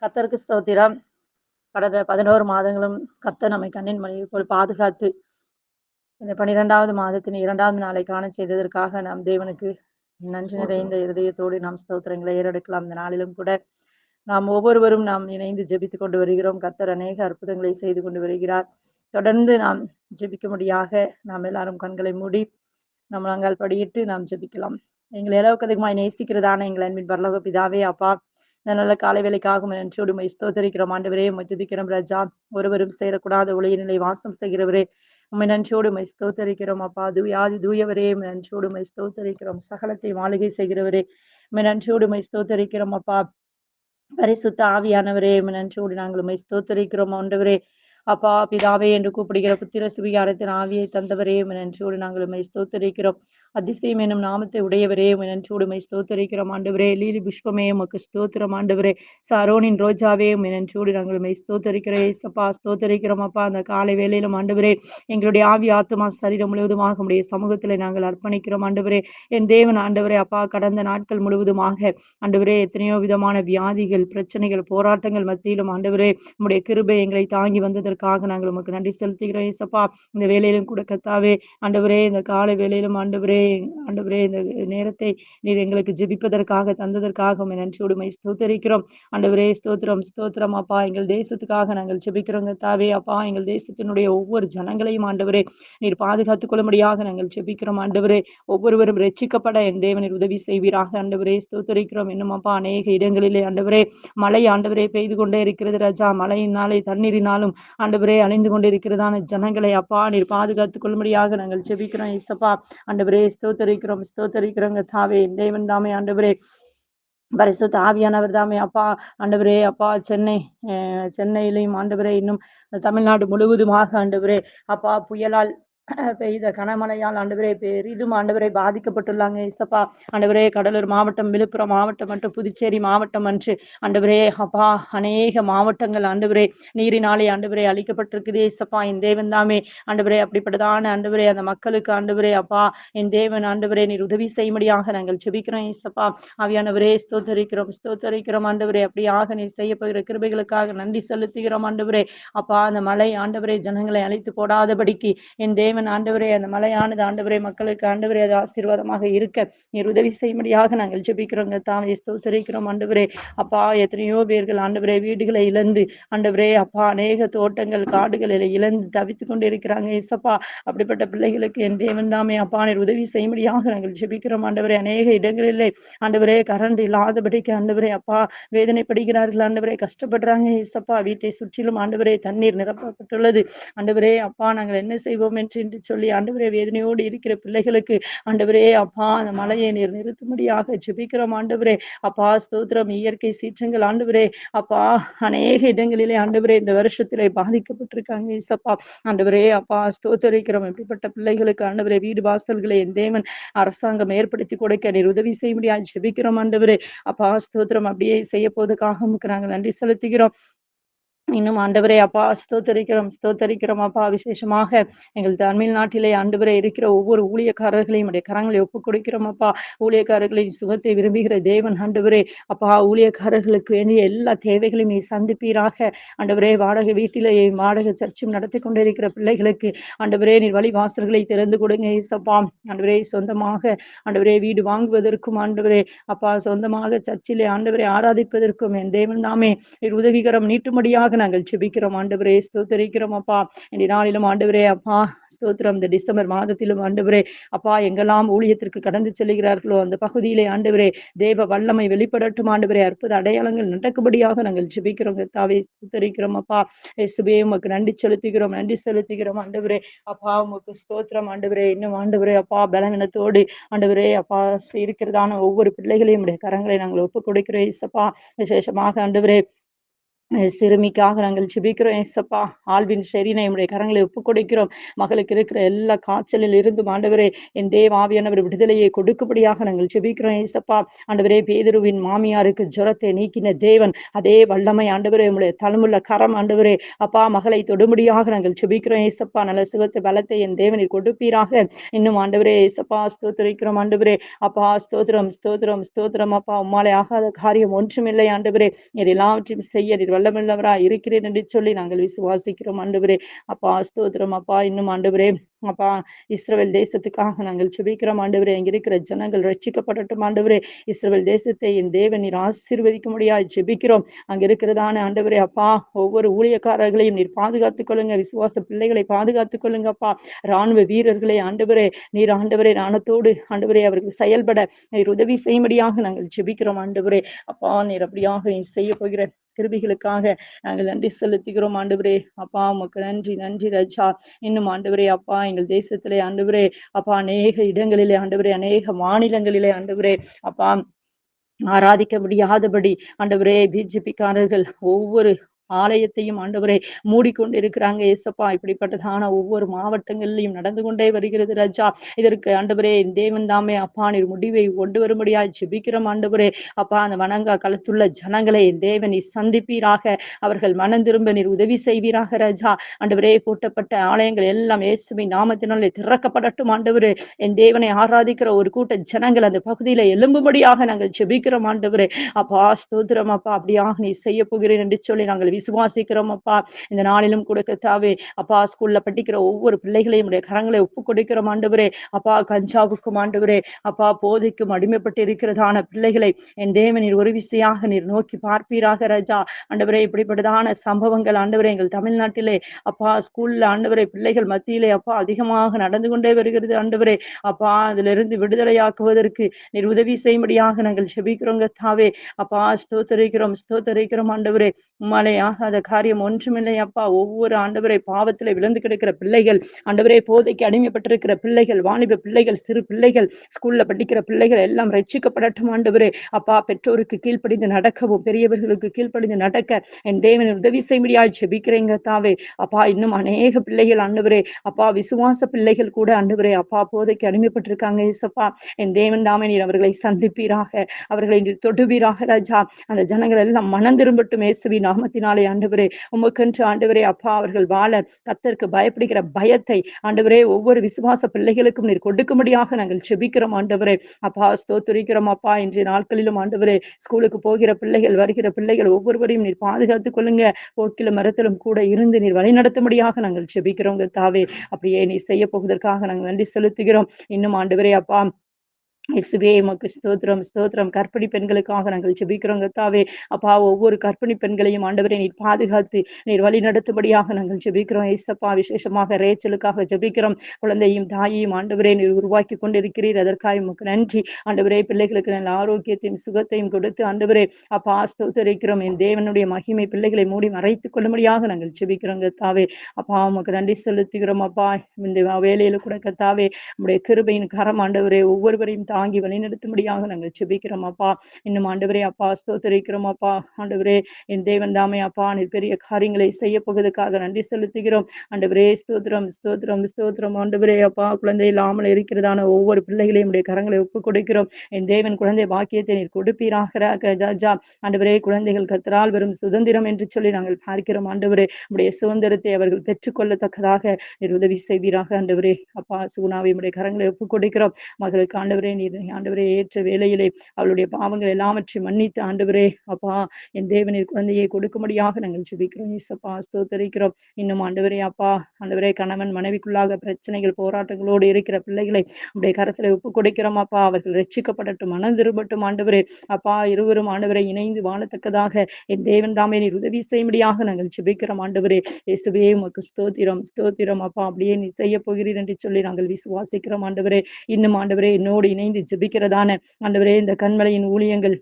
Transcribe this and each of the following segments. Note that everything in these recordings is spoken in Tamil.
கர்த்தருக்கு ஸ்தோத்திரம். கடந்த 11 மாதங்களும் கர்த்தர் நம்மை கண்ணின் மணியைப் போல் பாதுகாத்து, இந்த 12வது மாதத்தின் 2ஆம் நாளை காணச் செய்ததற்காக நாம் தேவனுக்கு நன்றி நிறைந்த இருதயத்தோடு நாம் ஸ்தோத்திரங்களை ஏறெடுக்கலாம். இந்த நாளிலும் கூட நாம் ஒவ்வொருவரும் நாம் இணைந்து ஜெபித்துக் கொண்டு வருகிறோம். கர்த்தர் அநேக அற்புதங்களை செய்து கொண்டு வருகிறார். தொடர்ந்து நாம் ஜெபிக்கும்படியாக நாம் எல்லாரும் கண்களை மூடி முழங்கால் படியிட்டு நாம் ஜெபிக்கலாம். எங்களை அளவுக்கு அதிகமாய் நேசிக்கிறதான எங்கள் அன்பின் பரலோக பிதாவே, அப்பா, இந்த நல்ல காலை வேலைக்காக நன்றியோடு உம்மை ஸ்தோத்தரிக்கிறோம். ஆண்டவரே, உம்மை துதிக்கிறோம் ராஜா. ஒருவரும் சேரக்கூடாத ஒளிய நிலை வாசம் செய்கிறவரே, உம்மை நன்றியோடு உம்மை ஸ்தோத்தரிக்கிறோம். அப்பா, தூயாதி தூயவரே, உம்மை நன்றியோடு உம்மை ஸ்தோத்தரிக்கிறோம். சகலத்தை மாளிகை செய்கிறவரே, உம்மை நன்றியோடு உம்மை ஸ்தோத்தரிக்கிறோம். அப்பா, பரிசுத்த ஆவியானவரே, உம்மை நன்றியோடு நாங்கள் உம்மை ஸ்தோத்தரிக்கிறோம். ஆண்டவரே, அப்பா, பிதாவே என்று கூப்பிடுகிற புத்திர சுவிகாரத்தின் ஆவியை தந்தவரே, உம்மை நன்றியோடு நாங்கள் உம்மை ஸ்தோத்தரிக்கிறோம். அதிசயம் என்னும் நாமத்தை உடையவரே, உம்மை நன்றியோடு உம்மை ஸ்தோத்தரிக்கிறோம். ஆண்டவரே, லீலி புஷ்பமே உமக்கு ஸ்தோத்திரம். ஆண்டவரே, சாரோனின் ரோஜாவே, உம்மை நன்றியோடு நாங்கள் உம்மை ஸ்தோத்தரிக்கிறோம். ஏசப்பா, ஸ்தோத்தரிக்கிறோம். அப்பா, அந்த காலை வேளையிலும் ஆண்டவரே, எங்களுடைய ஆவி ஆத்துமா சரீரம் முழுவதுமாக உம்முடைய சமூகத்தில் நாங்கள் அர்ப்பணிக்கிறோம். ஆண்டவரே, என் தேவன் ஆண்டவரே, அப்பா, கடந்த நாட்கள் முழுவதுமாக ஆண்டவரே, எத்தனையோ விதமான வியாதிகள், பிரச்சனைகள், போராட்டங்கள் மத்தியிலும் ஆண்டவரே, உம்முடைய கிருபை எங்களை தாங்கி வந்ததற்காக நாங்கள் உமக்கு நன்றி செலுத்துகிறோம். ஏசப்பா, இந்த வேளையிலும் கூட கர்த்தாவே ஆண்டவரே, இந்த காலை வேளையிலும் ஆண்டவரே, இந்த நேரத்தை நீர் எங்களுக்கு ஜெபிப்பதற்காக தந்ததற்காக உம்மை நன்றியோடு உம்மை ஸ்தோத்தரிக்கிறோம். ஆண்டவரே, ஸ்தோத்திரம் ஸ்தோத்திரம். அப்பா, எங்கள் தேசத்துக்காக நாங்கள் ஜெபிக்கிறோம் கர்த்தாவே. அப்பா, எங்கள் தேசத்தினுடைய ஒவ்வொரு ஜனங்களையும் ஆண்டவரே நீர் பாதுகாத்துக் கொள்ளும்படியாக நாங்கள் ஜெபிக்கிறோம். ஆண்டவரே, ஒவ்வொருவரும் ரட்சிக்கப்பட என் தேவனின் உதவி செய்வீராக. ஆண்டவரே, ஸ்தோத்தரிக்கிறோம். இன்னும் அப்பா, அநேக இடங்களிலே ஆண்டவரே மழை ஆண்டவரே பெய்து கொண்டே இருக்கிறது ராஜா. மழையினாலே தண்ணீரினாலும் ஆண்டவரே அழிந்து கொண்டிருக்கிறதான ஜனங்களை அப்பா நீர் பாதுகாத்துக் கொள்ளும்படியாக நாங்கள் ஜெபிக்கிறோம். இயேசப்பா, ஆண்டவரே, ஸ்தோத்தரிக்கிறோம் கர்த்தாவே. தேவன் தாமே ஆண்டவரே, பரிசுத்த ஆவியானவர் தாமே அப்பா, ஆண்டவரே, அப்பா, சென்னையிலையும் ஆண்டவரே, இன்னும் தமிழ்நாடு முழுவதுமாக ஆண்டவரே, அப்பா, புயலால் பெய்த கனமழையால் ஆண்டவரே பெரிதும் ஆண்டவரை பாதிக்கப்பட்டுள்ளாங்க. இசப்பா, ஆண்டவரே, கடலூர் மாவட்டம், விழுப்புரம் மாவட்டம் மற்றும் புதுச்சேரி மாவட்டம் என்று ஆண்டவரே அப்பா அநேக மாவட்டங்கள் ஆண்டவரே நீரினாலே ஆண்டவரே அழிக்கப்பட்டிருக்குது. இசப்பா, என் தேவன் தாமே ஆண்டவரே அப்படிப்பட்டதான ஆண்டவரே அந்த மக்களுக்கு ஆண்டவரே அப்பா என் தேவன் ஆண்டவரே நீர் உதவி செய்யும்படியாக நாங்கள் ஜெபிக்கிறோம். இசப்பா, ஆவியானவரே, ஸ்தோத்தரிக்கிறோம் ஆண்டவரே. அப்படியாக நீர் செய்ய போகிற கிருபைகளுக்காக நன்றி செலுத்துகிறோம் ஆண்டவரே. அப்பா, அந்த மழை ஆண்டவரே ஜனங்களை அழைத்து போடாதபடிக்கு என் தேவன் ஆண்டவரே அந்த மழையானது ஆண்டவரே மக்களுக்கு ஆண்டவரே அது ஆசீர்வாதமாக இருக்க நீர் உதவி செய்யும்படியாக நாங்கள் ஜெபிக்கிறோங்க. தாமே ஸ்தோத்தரிக்கிறோம் ஆண்டவரே. அப்பா, எத்தனையோ பேர்கள் ஆண்டவரே வீடுகளை இழந்து ஆண்டவரே அப்பா அநேக தோட்டங்கள் காடுகளில் இழந்து தவித்து கொண்டு இருக்கிறாங்க. இசப்பா, அப்படிப்பட்ட பிள்ளைகளுக்கு என் தேவன் தாமே அப்பா நீர் உதவி செய்யும்படியாக நாங்கள் ஜெபிக்கிறோம் ஆண்டவரே. அநேக இடங்களிலே ஆண்டவரே கரண்ட் இல்லாதபடிக்கு ஆண்டவரே அப்பா வேதனைப்படுகிறார்கள் ஆண்டவரே, கஷ்டப்படுறாங்க. இசப்பா, வீட்டை சுற்றிலும் ஆண்டவரே தண்ணீர் நிரப்பப்பட்டுள்ளது ஆண்டவரே. அப்பா, நாங்கள் என்ன செய்வோம் என்று சொல்லி ஆண்டவரே வேதனையோடு இருக்கிற பிள்ளைகளுக்கு ஆண்டவரே அப்பா அந்த மழையை நீர் நிறுத்தும்படியாக ஜெபிக்கிறோம் ஆண்டவரே. அப்பா, ஸ்தோத்திரம். இயற்கை சீற்றங்கள் ஆண்டவரே அப்பா அநேக இடங்களிலே ஆண்டவரே இந்த வருஷத்திலே பாதிக்கப்பட்டிருக்காங்க. இசப்பா, ஆண்டவரே அப்பா ஸ்தோத்தரிக்கிறோம். இப்படிப்பட்ட பிள்ளைகளுக்கு ஆண்டவரே வீடு வாசல்களை என் தேவன் அரசாங்கம் ஏற்படுத்தி கொடுக்க நீர் உதவி செய்யும்படியாக ஜெபிக்கிறோம் ஆண்டவரே. அப்பா, ஸ்தோத்திரம். அப்படியே செய்ய போவதற்காக நாங்கள் நன்றி செலுத்துகிறோம். இன்னும் ஆண்டவரே அப்பா ஸ்தோத்தரிக்கிறோம் அப்பா. விசேஷமாக எங்கள் தமிழ்நாட்டிலே ஆண்டவரே இருக்கிற ஒவ்வொரு ஊழியக்காரர்களையும் உடைய கரங்களை ஒப்புக் கொடுக்கிறோம் அப்பா. ஊழியக்காரர்களின் சுகத்தை விரும்புகிற தேவன் ஆண்டவரே அப்பா, ஊழியக்காரர்களுக்கு வேண்டிய எல்லா தேவைகளையும் நீ சந்திப்பீராக ஆண்டவரே. வாடகை வீட்டிலே வாடகை சர்ச்சும் நடத்தி கொண்டிருக்கிற பிள்ளைகளுக்கு ஆண்டவரே நீர் வழி வாசல்களை திறந்து கொடுங்க. இயேசப்பா, ஆண்டவரே, சொந்தமாக ஆண்டவரே வீடு வாங்குவதற்கும் ஆண்டவரே அப்பா சொந்தமாக சர்ச்சிலே ஆண்டவரை ஆராதிப்பதற்கும் என் தேவன் தாமே நீர் உதவிகரம் நீட்டும்படியாக நாங்கள் ஜெபிக்கிறோம் ஆண்டவரே. ஸ்தோத்தரிக்கிறோம் அப்பா. இந்த நாளிலும் ஆண்டவரே அப்பா ஸ்தோத்திரம். இந்த டிசம்பர் மாதத்திலும் ஆண்டவரே அப்பா எங்கெல்லாம் ஊழியத்திற்கு கடந்து செல்கிறார்களோ அந்த பகுதியிலே ஆண்டவரே தேவ வல்லமை வெளிப்படட்டும் ஆண்டவரே. அற்புத அடையாளங்கள் நடக்கும்படியாக நாங்கள் ஜெபிக்கிறோம் கர்த்தாவே. ஸ்தோத்தரிக்கிறோம் அப்பா. இயேசுவே, உமக்கு நன்றி செலுத்துகிறோம் ஆண்டவரே. அப்பா, உமக்கு ஸ்தோத்திரம் ஆண்டவரே. இன்னும் ஆண்டவரே அப்பா பலவீனத்தோடு ஆண்டவரே அப்பா இருக்கிறதான ஒவ்வொரு பிள்ளைகளையும் உடைய கரங்களை நாங்கள் ஒப்புக் கொடுக்கிறோம். இயேசப்பா, விசேஷமாக ஆண்டவரே சிறுமிக்காக நாங்கள் ஜெபிக்கிறோம் ஏசப்பா. ஆல்வின் ஷெரீனை உம்முடைய கரங்களை ஒப்புக் கொடுக்கிறோம். மகளுக்கு இருக்கிற எல்லா காய்ச்சலில் இருந்தும் ஆண்டவரே, என் தேவ ஆவியானவர் விடுதலையை கொடுக்கும்படியாக நாங்கள் ஜெபிக்கிறோம் ஏசப்பா. ஆண்டவரே, பேதுருவின் மாமியாருக்கு ஜுரத்தை நீக்கின தேவன், அதே வல்லமை ஆண்டவரே, உம்முடைய தளமுள்ள கரம் ஆண்டவரே, அப்பா மகளை தொடும்படியாக நாங்கள் ஜெபிக்கிறோம் ஏசப்பா. நல்ல சுகத்தை பலத்தை என் தேவனில் கொடுப்பீராக. இன்னும் ஆண்டவரே ஏசப்பா ஸ்தோத்திரிக்கிறோம் ஆண்டவரே. அப்பா ஸ்தோத்திரம் ஸ்தோத்திரம் ஸ்தோத்திரம் அப்பா. உம்மாலே ஆகாத காரியம் ஒன்றுமில்லை ஆண்டவரே. நீர் எல்லாவற்றையும் செய்ய நீர் வல்லமுள்ளவராய் இருக்கிறேன் என்று சொல்லி நாங்கள் விசுவாசிக்கிறோம் ஆண்டவரே. அப்பா ஸ்தோத்திரம் அப்பா. இன்னும் ஆண்டவரே அப்பா, இஸ்ரவேல் தேசத்துக்காக நாங்கள் ஜெபிக்கிறோம் ஆண்டவரே. அங்க இருக்கிற ஜனங்கள் ரட்சிக்கப்படட்டும் ஆண்டவரே. இஸ்ரவேல் தேசத்தை என் தேவன் நீர் ஆசீர்வதிக்க முடியாது ஜெபிக்கிறோம். அங்க இருக்கிறதான ஆண்டவரே அப்பா, ஒவ்வொரு ஊழியக்காரர்களையும் நீர் பாதுகாத்துக் கொள்ளுங்க. விசுவாச பிள்ளைகளை பாதுகாத்துக் கொள்ளுங்கப்பா. ராணுவ வீரர்களை ஆண்டவரே, நீர் ஆண்டவரே ஞானத்தோடு ஆண்டவரே அவர்கள் செயல்பட நீர் உதவி செய்யும்படியாக நாங்கள் ஜெபிக்கிறோம் ஆண்டவரே. அப்பா, நீர் அப்படியாக நீ செய்ய போகிற கிருபிகளுக்காக நாங்கள் நன்றி செலுத்துகிறோம் ஆண்டவரே. அப்பா உமக்கு நன்றி நன்றி ராஜா. இன்னும் ஆண்டவரே அப்பா, எங்கள் தேசத்திலே ஆண்டவரே அப்பா, அநேக இடங்களிலே ஆண்டவரே, அநேக மாநிலங்களிலே ஆண்டவரே அப்பா, ஆராதிக்க முடியாதபடி ஆண்டவரே பிஜேபிக்காரர்கள் ஒவ்வொரு ஆலயத்தையும் ஆண்டவரே மூடிக்கொண்டிருக்கிறாங்க ஏசப்பா. இப்படிப்பட்டதான ஒவ்வொரு மாவட்டங்களிலும் நடந்து கொண்டே வருகிறது ராஜா. இதற்கு ஆண்டவரே தேவன் தாமே அப்பா நீர் முடிவை கொண்டு வரும்படியா ஜெபிக்கிறோம் ஆண்டவரே. அப்பா, அந்த வணங்கா களத்துள்ள ஜனங்களை தேவன் நீர் சந்திப்பீராக. அவர்கள் மனம் திரும்ப நீர் உதவி செய்வீராக ராஜா. ஆண்டவரே, பூட்டப்பட்ட ஆலயங்கள் எல்லாம் இயேசுவின் நாமத்தினாலே திறக்கப்படட்டும் ஆண்டவரே. என் தேவனை ஆராதிக்கிற ஒரு கூட்ட ஜனங்கள் அந்த பகுதியில எழும்பும்படியாக நாங்கள் ஜெபிக்கிறோம் ஆண்டவரே. அப்பா ஸ்தோத்திரம் அப்பா. அப்படியாக நீ செய்ய போகிறேன் என்று சொல்லி நாங்கள் விசுவாசிக்கிறோம் அப்பா. இந்த நாளிலும் கூட கர்த்தாவே அப்பா, ஸ்கூல்ல படிக்கிற ஒவ்வொரு பிள்ளைகளையும் உடைய கரங்களை ஒப்பு கொடுக்கிறோம் ஆண்டவரே. அப்பா, கஞ்சாவுக்கும் ஆண்டவரே அப்பா, போதைக்கும் அடிமைப்பட்டு இருக்கிறதான பிள்ளைகளை என் தேவன் ஒரு விசையாக நீர் நோக்கி பார்ப்பீராக ராஜா. ஆண்டவரே, இப்படிப்பட்டதான சம்பவங்கள் ஆண்டவரே எங்கள் தமிழ்நாட்டிலே அப்பா ஸ்கூல்ல ஆண்டவரே பிள்ளைகள் மத்தியிலே அப்பா அதிகமாக நடந்து கொண்டே வருகிறது ஆண்டவரே. அப்பா, அதிலிருந்து விடுதலையாக்குவதற்கு நீர் உதவி செய்யும்படியாக நாங்கள் ஜெபிக்கிறோம் கர்த்தாவே. அப்பா ஸ்தோத்தரிக்கிறோம் ஸ்தோத்தரிக்கிறோம் ஆண்டவரே. உம்மாலே ஆகாத காரியம் ஒன்றுமில்லை அப்பா. ஒவ்வொரு ஆண்டவரை பாவத்திலே விழுந்து கிடக்கிற பிள்ளைகள் ஆண்டவரே, போதைக்கு அடிமைப்பட்டிருக்கிற பிள்ளைகள், வாலிப பிள்ளைகள், சிறு பிள்ளைகள், ஸ்கூல்ல படிக்கிற பிள்ளைகள் எல்லாம் ரட்சிக்கப்படட்டும் ஆண்டவரே. அப்பா, பெற்றோருக்கு கீழ்ப்படிந்து நடக்கவும் பெரியவர்களுக்கு கீழ்ப்படிந்து நடக்க என் தேவன் உதவி செய்யும்படியாய் ஜெபிக்கிறேங்க தாவே. அப்பா, இன்னும் அநேக பிள்ளைகள் ஆண்டவரே அப்பா, விசுவாச பிள்ளைகள் கூட ஆண்டவரே அப்பா போதைக்கு அடிமைப்பட்டிருக்காங்க ஏசப்பா. என் தேவன் தாமே நீர் அவர்களை சந்திப்பீராக, அவர்களை நீர் தொடுவீராக ராஜா. அந்த ஜனங்கள் எல்லாம் மனம் திரும்பட்டும் இயேசுவின் நாமத்தினாலே ஆண்டவரே. உமக்கென்று ஆண்டவரே அப்பா, அவர்கள் வாழ கர்த்தருக்கு பயப்படுகிற பயத்தை ஆண்டவரே ஒவ்வொரு விசுவாச பிள்ளைகளுக்கும் நீர் கொடுக்கும்படியாக நாங்கள் ஜெபிக்கிறோம் ஆண்டவரே. அப்பா ஸ்தோத்திரிக்கிறோம் அப்பா. இன்றைய நாட்களிலும் ஆண்டவரே ஸ்கூலுக்கு போகிற பிள்ளைகள், வருகிற பிள்ளைகள் ஒவ்வொருவரையும் நீர் பாதுகாத்துக் கொள்ளுங்க. போக்கிலும் மரத்திலும் கூட இருந்து நீர் வழிநடத்தும்படியாக நாங்கள் ஜெபிக்கிறோம் கர்த்தாவே. அப்படியே நீ செய்ய போவதற்காக நாங்கள் நன்றி செலுத்துகிறோம். இன்னும் ஆண்டவரே அப்பா, இயேசுவே உமக்கு ஸ்தோத்திரம் ஸ்தோத்திரம். கர்ப்பிணி பெண்களுக்காக நாங்கள் ஜெபிக்கிறோம் கர்த்தாவே. அப்பா, ஒவ்வொரு கர்ப்பிணி பெண்களையும் ஆண்டவரே நீர் பாதுகாத்து நீர் வழி நடத்தும்படியாக நாங்கள் ஜெபிக்கிறோம் ஏசப்பா. விசேஷமாக ரேச்சலுக்காக ஜெபிக்கிறோம். குழந்தையும் தாயையும் ஆண்டவரே நீர் உருவாக்கி கொண்டிருக்கிறீர், அதற்காக உமக்கு நன்றி ஆண்டவரே. பிள்ளைகளுக்கு நல்ல ஆரோக்கியத்தையும் சுகத்தையும் கொடுத்து ஆண்டவரே அப்பா ஸ்தோத்திரிக்கிறோம். என் தேவனுடைய மகிமை பிள்ளைகளை மூடி மறைத்துக் கொள்ளும்படியாக நாங்கள் ஜெபிக்கிறோம் கர்த்தாவே. அப்பா, உமக்கு நன்றி செலுத்துகிறோம் அப்பா. இந்த வேலையில கூட கர்த்தாவே உம்முடைய கிருபையின் கரம் ஆண்டவரே ஒவ்வொருவரையும் தாங்கி வழிநடத்தும்படியாக நாங்கள் ஜெபிக்கிறோம் அப்பா. இன்னும் ஆண்டவரே அப்பா ஸ்தோத்திரிக்கிறோம் அப்பா. ஆண்டவரே, என் தேவன் தாமே அப்பா நீர் பெரிய காரியங்களை செய்ய போவதற்காக நன்றி செலுத்துகிறோம் ஆண்டவரே. ஸ்தோத்திரம் ஸ்தோத்திரம் ஸ்தோத்திரம் ஆண்டவரே அப்பா. குழந்தை இல்லாமல் இருக்கிறதான ஒவ்வொரு பிள்ளைகளையும் உடைய கரங்களை ஒப்புக் கொடுக்கிறோம். என் தேவன் குழந்தை பாக்கியத்தை நீர் கொடுப்பீராக ராஜா. ஆண்டவரே, குழந்தைகள் கர்த்தரால் வரும் சுதந்திரம் என்று சொல்லி நாங்கள் பார்க்கிறோம் ஆண்டவரே. உடைய சுதந்திரத்தை அவர்கள் பெற்றுக்கொள்ளத்தக்கதாக நீர் உதவி செய்வீராக ஆண்டவரே. அப்பா, சுகுணாவை உடைய கரங்களை ஒப்புக் கொடுக்கிறோம். மகளுக்கு ஆண்டவரே நீர் ஆண்டவரே ஏற்ற வேளையிலே அவளுடைய பாவங்கள் எல்லாவற்றையும் மன்னித்து ஆண்டவரே அப்பா என் தேவனின் குழந்தையை கொடுக்கும்படியாக நாங்கள் ஜெபிக்கிறோம் இயேசப்பா. ஸ்தோத்திரிக்கிறோம். இன்னும் ஆண்டவரே அப்பா, ஆண்டவரே கணவன் மனைவிக்குள்ளாக பிரச்சனைகள் போராட்டங்களோடு இருக்கிற பிள்ளைகளை உடைய கரத்துல ஒப்பு கொடுக்கிறோம் அப்பா. அவர்கள் ரட்சிக்கப்படட்டும், மனம் திரும்பட்டும் ஆண்டவரே. அப்பா, இருவரும் ஆண்டவரை இணைந்து வாழத்தக்கதாக என் தேவன் தாமே நீர் உதவி செய்யும்படியாக நாங்கள் ஜெபிக்கிறோம் ஆண்டவரே. இயேசுவே உமக்கு ஸ்தோத்திரம் ஸ்தோத்திரம் அப்பா. அப்படியே நீ செய்ய போகிறீர் என்று சொல்லி நாங்கள் விசுவாசிக்கிறோம் ஆண்டவரே. இன்னும் ஆண்டவரே என்னோடு இணைந்து ஜெபிக்கிறதான ஆண்டவரே இந்த கண்மலையின் ஊழியங்கள்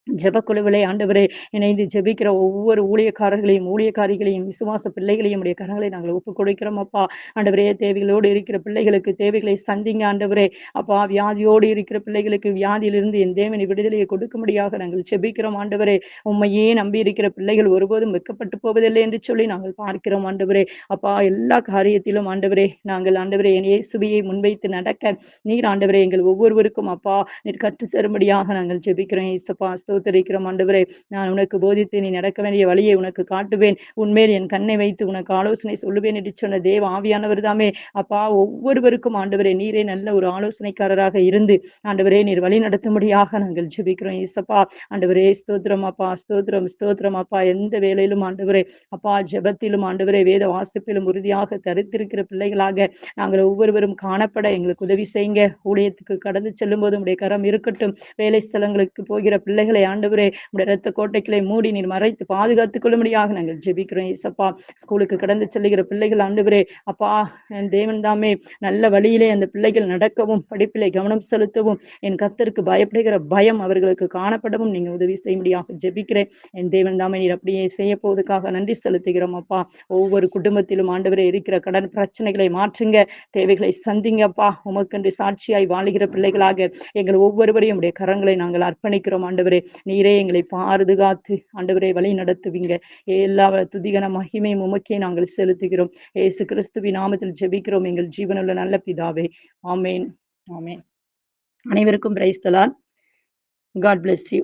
ஜெபக்குழுவிலே ஆண்டவரே இணைந்து ஜெபிக்கிற ஒவ்வொரு ஊழியக்காரர்களையும், ஊழியக்காரிகளையும், விசுவாச பிள்ளைகளையும் உடைய கரங்களை நாங்கள் ஒப்புக் கொடுக்கிறோம் அப்பா. ஆண்டவரே தேவைகளோடு இருக்கிற பிள்ளைகளுக்கு தேவைகளை சந்திங்க ஆண்டவரே. அப்பா வியாதியோடு இருக்கிற பிள்ளைகளுக்கு வியாதியிலிருந்து என் தேவனை விடுதலையை கொடுக்கும்படியாக நாங்கள் ஜெபிக்கிறோம் ஆண்டவரே. உம்மையே நம்பி இருக்கிற பிள்ளைகள் ஒருபோதும் வெட்கப்பட்டு போவதில்லை என்று சொல்லி நாங்கள் பார்க்கிறோம் ஆண்டவரே. அப்பா எல்லா காரியத்திலும் ஆண்டவரே நாங்கள் ஆண்டவரே என் இயேசுவையை முன்வைத்து நடக்க நீர் ஆண்டவரே எங்கள் ஒவ்வொருவருக்கும் அப்பா நீர் கற்றுத் தரும்படியாக நாங்கள் ஜெபிக்கிறோம் இயேசுப்பா. ஸ்தோத்திரிக்கிறோம் ஆண்டவரே. நான் உனக்கு போதித்து நீ நடக்க வேண்டிய வழியை உனக்கு காட்டுவேன். உன்மேல் என் கண்ணை வைத்து உனக்கு ஆலோசனை சொல்லுவேன் என்று சொன்ன தேவ ஆவியானவர் தாமே அப்பா ஒவ்வொருவருக்கும் ஆண்டவரே நீரே நல்ல ஒரு ஆலோசனைக்காரராக இருந்து ஆண்டவரே நீர் வழி நடத்தும்படியாக நாங்கள் ஜெபிக்கிறோம் இயேசப்பா. ஆண்டவரே ஸ்தோத்திரம் அப்பா, ஸ்தோத்திரம் ஸ்தோத்திரம் அப்பா. எந்த வேலையிலும் ஆண்டவரே அப்பா ஜெபத்திலும் ஆண்டவரே வேத வாசிப்பிலும் உறுதியாக தரித்திருக்கிற பிள்ளைகளாக நாங்கள் ஒவ்வொருவரும் காணப்பட எங்களுக்கு உதவி செய்யுங்க. ஊழியத்துக்கு கடந்து செல்லும் போது உடைய கரம் இருக்கட்டும். வேலை ஸ்தலங்களுக்கு போகிற பிள்ளைகளை ஆண்டவரே உடைய இரத்த கோட்டைகளை மூடி நீர் மறைத்து பாதுகாத்துக் கொள்ளும்படியாக நாங்கள் ஜெபிக்கிறோம் இயேசப்பா. ஸ்கூலுக்கு கடந்து செல்லுகிற பிள்ளைகள் ஆண்டவரே அப்பா என் தேவன் தாமே நல்ல வழியிலே அந்த பிள்ளைகள் நடக்கவும் படிப்பிலே கவனம் செலுத்தவும் என் கர்த்தருக்கு பயப்படுகிற பயம் அவர்களுக்கு காணப்படவும் நீங்க உதவி செய்யும்படியாக ஜெபிக்கிறேன். என் தேவன் தாமே நீர் அப்படியே செய்ய போவதற்காக நன்றி செலுத்துகிறோம் அப்பா. ஒவ்வொரு குடும்பத்திலும் ஆண்டவரே இருக்கிற கடன் பிரச்சனைகளை மாற்றுங்க, தேவைகளை சந்திங்கப்பா. உமக்கென்று சாட்சியாய் வாழுகிற பிள்ளைகளாக எங்கள் ஒவ்வொருவரையும் உடைய கரங்களை நாங்கள் அர்ப்பணிக்கிறோம் ஆண்டவரே. நீரே எங்களை பாதுகாத்து ஆண்டவரே வழி நடத்துவீங்க. எல்லா துதிகன மகிமையும் உமக்கே நாங்கள் செலுத்துகிறோம். இயேசு கிறிஸ்துவின் நாமத்தில் ஜெபிக்கிறோம் எங்கள் ஜீவனுள்ள நல்ல பிதாவே. ஆமேன் ஆமேன். அனைவருக்கும் praise the Lord. God bless you.